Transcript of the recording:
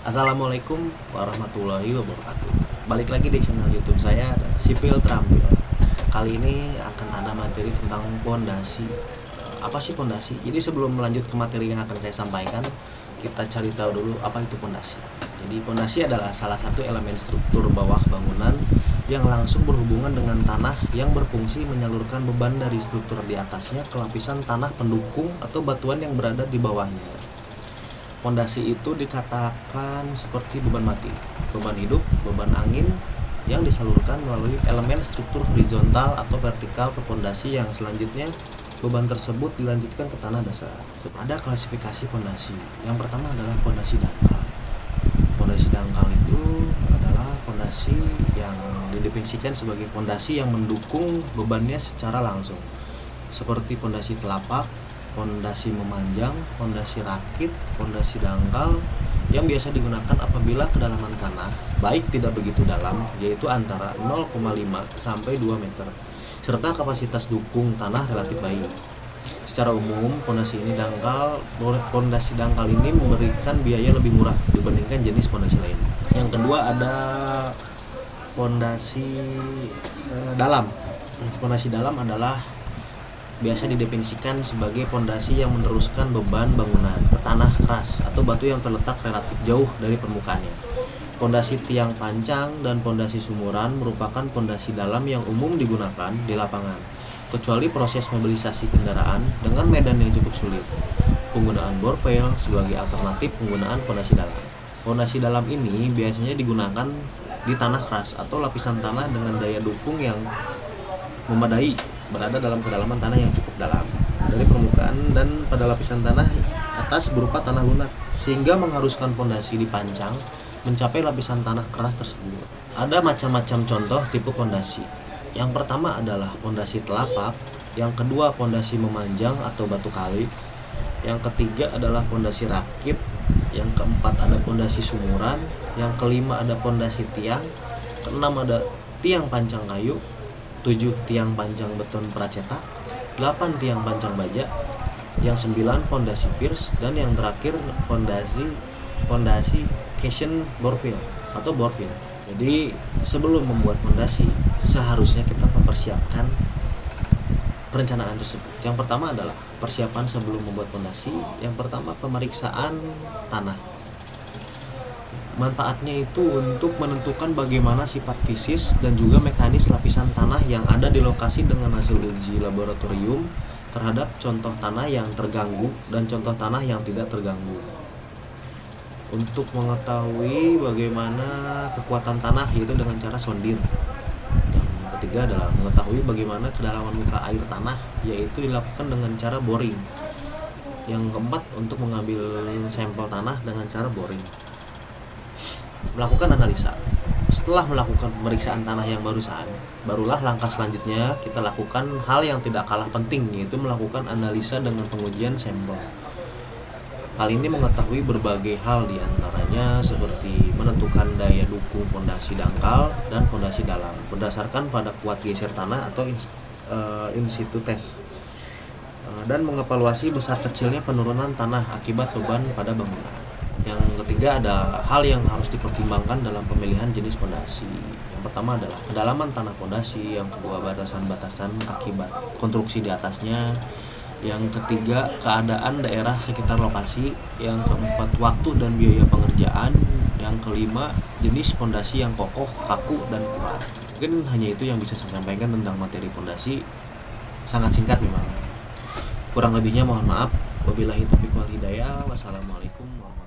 Assalamualaikum warahmatullahi wabarakatuh. Balik lagi di channel YouTube saya, Sipil Terampil. Kali ini akan ada materi tentang pondasi. Apa sih pondasi? Jadi sebelum melanjut ke materi yang akan saya sampaikan, kita cari tahu dulu apa itu pondasi. Jadi pondasi adalah salah satu elemen struktur bawah bangunan yang langsung berhubungan dengan tanah yang berfungsi menyalurkan beban dari struktur di atasnya ke lapisan tanah pendukung atau batuan yang berada di bawahnya. Pondasi itu dikatakan seperti beban mati, beban hidup, beban angin yang disalurkan melalui elemen struktur horizontal atau vertikal ke pondasi yang selanjutnya beban tersebut dilanjutkan ke tanah dasar. Ada klasifikasi pondasi. Yang pertama adalah pondasi dangkal. Pondasi dangkal itu adalah pondasi yang didefinisikan sebagai pondasi yang mendukung bebannya secara langsung, seperti pondasi telapak, pondasi memanjang, pondasi rakit, pondasi dangkal yang biasa digunakan apabila kedalaman tanah baik tidak begitu dalam, yaitu antara 0,5 sampai 2 meter, serta kapasitas dukung tanah relatif baik. Secara umum, pondasi dangkal ini memberikan biaya lebih murah dibandingkan jenis pondasi lain. Yang kedua ada pondasi dalam. Pondasi dalam adalah biasa didefinisikan sebagai pondasi yang meneruskan beban bangunan ke tanah keras atau batu yang terletak relatif jauh dari permukaannya. Pondasi tiang pancang dan pondasi sumuran merupakan pondasi dalam yang umum digunakan di lapangan, kecuali proses mobilisasi kendaraan dengan medan yang cukup sulit. Penggunaan borvel sebagai alternatif penggunaan pondasi dalam. Pondasi dalam ini biasanya digunakan di tanah keras atau lapisan tanah dengan daya dukung yang memadai, berada dalam kedalaman tanah yang cukup dalam dari permukaan dan pada lapisan tanah atas berupa tanah lunak, sehingga mengharuskan pondasi dipancang mencapai lapisan tanah keras tersebut. Ada macam-macam contoh tipe pondasi. Yang pertama adalah pondasi telapak, yang kedua pondasi memanjang atau batu kali, yang ketiga adalah pondasi rakit, yang keempat ada pondasi sumuran, yang kelima ada pondasi tiang, keenam ada tiang pancang kayu, 7 tiang pancang beton pracetak, 8 tiang pancang baja, yang 9 pondasi piers, dan yang terakhir pondasi cushion boreville atau boreville. Jadi sebelum membuat pondasi seharusnya kita mempersiapkan perencanaan tersebut. Yang pertama adalah persiapan sebelum membuat pondasi. Yang pertama pemeriksaan tanah. Manfaatnya itu untuk menentukan bagaimana sifat fisis dan juga mekanis lapisan tanah yang ada di lokasi dengan hasil uji laboratorium terhadap contoh tanah yang terganggu dan contoh tanah yang tidak terganggu. Untuk mengetahui bagaimana kekuatan tanah yaitu dengan cara sondir. Yang ketiga adalah mengetahui bagaimana kedalaman muka air tanah yaitu dilakukan dengan cara boring. Yang keempat untuk mengambil sampel tanah dengan cara boring. Melakukan analisa. Setelah melakukan pemeriksaan tanah yang barulah langkah selanjutnya kita lakukan hal yang tidak kalah penting, yaitu melakukan analisa dengan pengujian sampel. Hal ini mengetahui berbagai hal, diantaranya seperti menentukan daya dukung pondasi dangkal dan pondasi dalam berdasarkan pada kuat geser tanah atau in situ test, dan mengevaluasi besar kecilnya penurunan tanah akibat beban pada bangunan. Yang ketiga ada hal yang harus dipertimbangkan dalam pemilihan jenis pondasi. Yang pertama adalah kedalaman tanah pondasi, yang kedua batasan-batasan akibat konstruksi di atasnya, yang ketiga keadaan daerah sekitar lokasi, yang keempat waktu dan biaya pengerjaan, yang kelima jenis pondasi yang kokoh, kaku, dan kuat. Mungkin hanya itu yang bisa saya sampaikan tentang materi pondasi. Sangat singkat memang. Kurang lebihnya mohon maaf. Wabillahi taufiq wal hidayah. Wassalamualaikum warahmatullahi wabarakatuh.